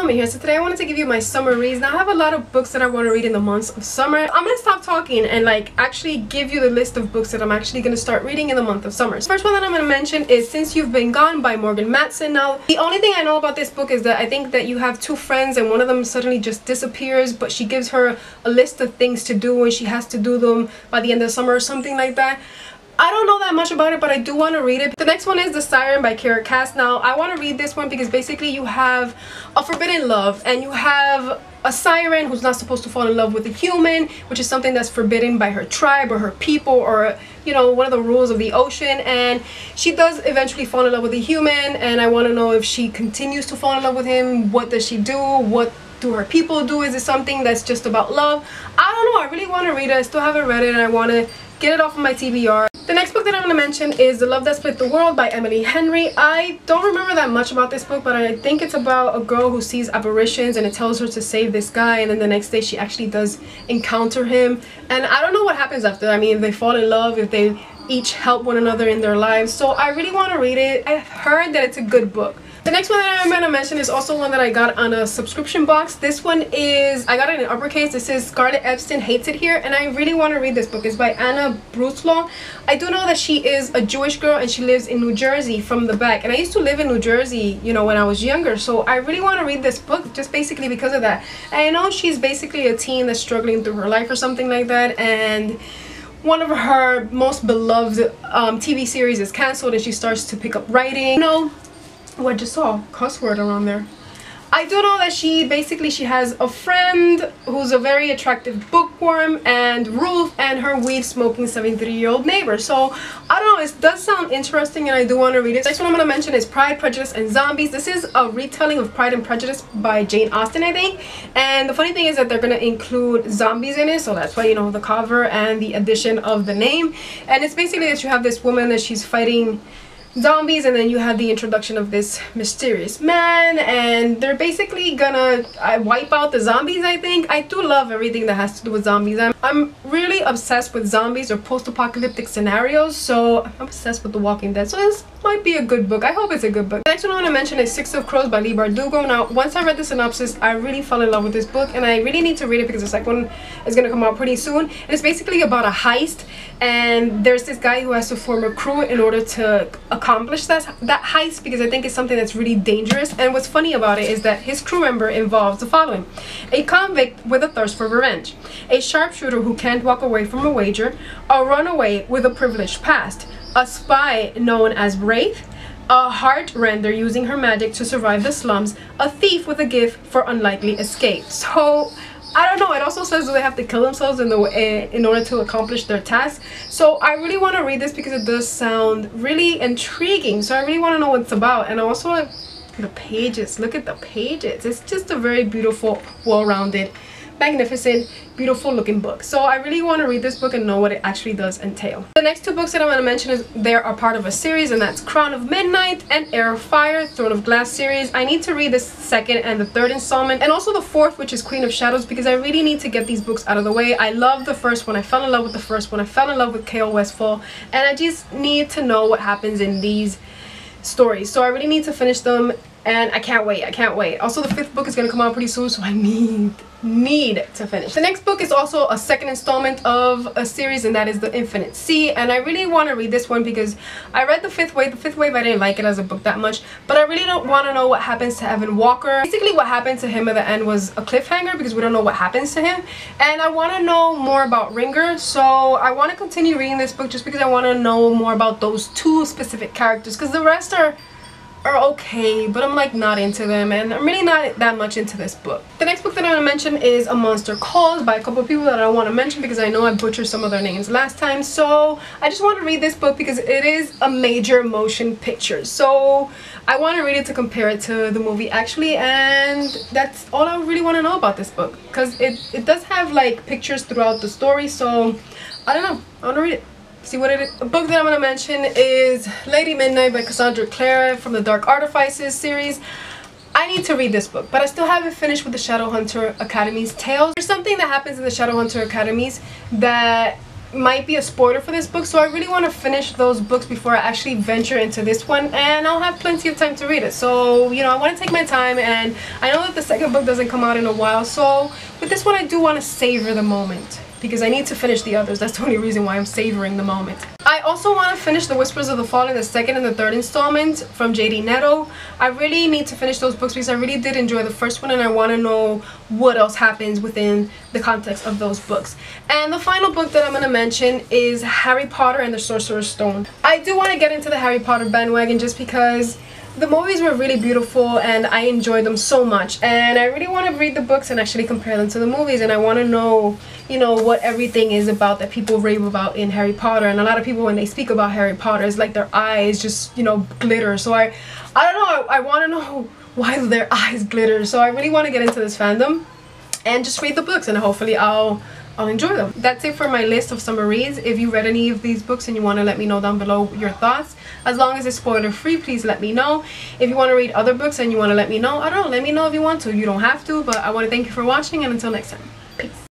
Xiomy here. So today I wanted to give you my summer reads. Now I have a lot of books that I want to read in the months of summer. I'm gonna stop talking and like actually give you the list of books that I'm actually gonna start reading in the month of summer. So first one that I'm gonna mention is Since You've Been Gone by Morgan Matson. Now the only thing I know about this book is that I think that you have two friends and one of them suddenly just disappears, but she gives her a list of things to do and she has to do them by the end of summer or something like that. I don't know that much about it, but I do want to read it. The next one is The Siren by Kara Cass. Now, I want to read this one because basically you have a forbidden love and you have a siren who's not supposed to fall in love with a human, which is something that's forbidden by her tribe or her people or, you know, one of the rules of the ocean. And she does eventually fall in love with a human, and I want to know if she continues to fall in love with him. What does she do? What do her people do? Is it something that's just about love? I don't know. I really want to read it. I still haven't read it and I want to get it off of my TBR. The next book that I'm going to mention is The Love That Split the World by Emily Henry. I don't remember that much about this book, but I think it's about a girl who sees apparitions and it tells her to save this guy, and then the next day she actually does encounter him. And I don't know what happens after. I mean, if they fall in love, if they each help one another in their lives. So I really want to read it. I've heard that it's a good book. The next one that I'm going to mention is also one that I got on a subscription box. This one is, I got it in uppercase. It says Scarlett Epstein Hates It Here, and I really want to read this book. It's by Anna Bruslaw. I do know that she is a Jewish girl and she lives in New Jersey from the back. And I used to live in New Jersey, you know, when I was younger. So I really want to read this book just basically because of that. And I know she's basically a teen that's struggling through her life or something like that. And one of her most beloved TV series is canceled and she starts to pick up writing. You know, oh, I just saw a cuss word around there. I do know that she has a friend who's a very attractive bookworm, and Ruth and her weed smoking 73-year-old neighbor. So I don't know, it does sound interesting and I do want to read it. Next one I'm going to mention is Pride, Prejudice, and Zombies. This is a retelling of Pride and Prejudice by Jane Austen, I think. And the funny thing is that they're going to include zombies in it, so that's why, you know, the cover and the addition of the name. And it's basically that you have this woman that she's fighting zombies, and then you have the introduction of this mysterious man, and they're basically gonna wipe out the zombies. I think I do love everything that has to do with zombies. I'm really obsessed with zombies or post-apocalyptic scenarios, so I'm obsessed with The Walking Dead, so this might be a good book. I hope it's a good book. The next one I want to mention is Six of Crows by Leigh Bardugo. Now, once I read the synopsis, I really fell in love with this book, and I really need to read it because the second one is going to come out pretty soon. And it's basically about a heist, and there's this guy who has to form a crew in order to accomplish that heist, because I think it's something that's really dangerous. And what's funny about it is that his crew member involves the following: a convict with a thirst for revenge, a sharpshooter who can't walk away from a wager, a runaway with a privileged past, a spy known as Wraith, a heart render using her magic to survive the slums, a thief with a gift for unlikely escape. So I don't know, it also says they have to kill themselves in order to accomplish their task. So I really want to read this because it does sound really intriguing. So I really want to know what it's about. And I also like the pages. Look at the pages. It's just a very beautiful, well-rounded, magnificent, beautiful looking book. So I really want to read this book and know what it actually does entail. The next two books that I want to mention is they are part of a series, and that's Crown of Midnight and Heir of Fire, Throne of Glass series. I need to read the second and the third installment, and also the fourth, which is Queen of Shadows, because I really need to get these books out of the way. I love the first one. I fell in love with the first one. I fell in love with K.O. Westfall, and I just need to know what happens in these stories. So I really need to finish them, and I can't wait. I can't wait. Also, the fifth book is going to come out pretty soon, so I need to finish. The next book is also a second installment of a series, and that is The Infinite Sea, and I really want to read this one because I read The Fifth Wave. The Fifth Wave, I didn't like it as a book that much, but I really don't want to know what happens to Evan Walker. Basically, what happened to him at the end was a cliffhanger because we don't know what happens to him, and I want to know more about Ringer, so I want to continue reading this book just because I want to know more about those two specific characters, because the rest are okay, but I'm like not into them, and I'm really not that much into this book. The next book that I'm going to mention is A Monster Calls by a couple of people that I don't want to mention because I know I butchered some of their names last time. So I just want to read this book because it is a major motion picture, so I want to read it to compare it to the movie actually, and that's all I really want to know about this book, because it does have like pictures throughout the story. So I don't know, I want to read it, see what it is. The book that I'm going to mention is Lady Midnight by Cassandra Clare from the Dark Artifices series. I need to read this book, but I still haven't finished with the Shadowhunter Academy's tales. There's something that happens in the Shadowhunter Academies that might be a spoiler for this book, so I really want to finish those books before I actually venture into this one, and I'll have plenty of time to read it. So, you know, I want to take my time, and I know that the second book doesn't come out in a while, so with this one I do want to savor the moment, because I need to finish the others. That's the only reason why I'm savoring the moment. I also want to finish The Whispers of the Fallen, the second and the third installment from J.D. Netto. I really need to finish those books because I really did enjoy the first one, and I want to know what else happens within the context of those books. And the final book that I'm going to mention is Harry Potter and the Sorcerer's Stone. I do want to get into the Harry Potter bandwagon just because the movies were really beautiful and I enjoyed them so much, and I really want to read the books and actually compare them to the movies, and I want to know, you know, what everything is about that people rave about in Harry Potter. And a lot of people, when they speak about Harry Potter, it's like their eyes just, you know, glitter. So I don't know, I want to know why their eyes glitter. So I really want to get into this fandom and just read the books, and hopefully I'll enjoy them. That's it for my list of summer reads. If you read any of these books and you want to let me know down below your thoughts, as long as it's spoiler free, please let me know. If you want to read other books and you want to let me know, I don't know, let me know if you want to. You don't have to, but I want to thank you for watching, and until next time.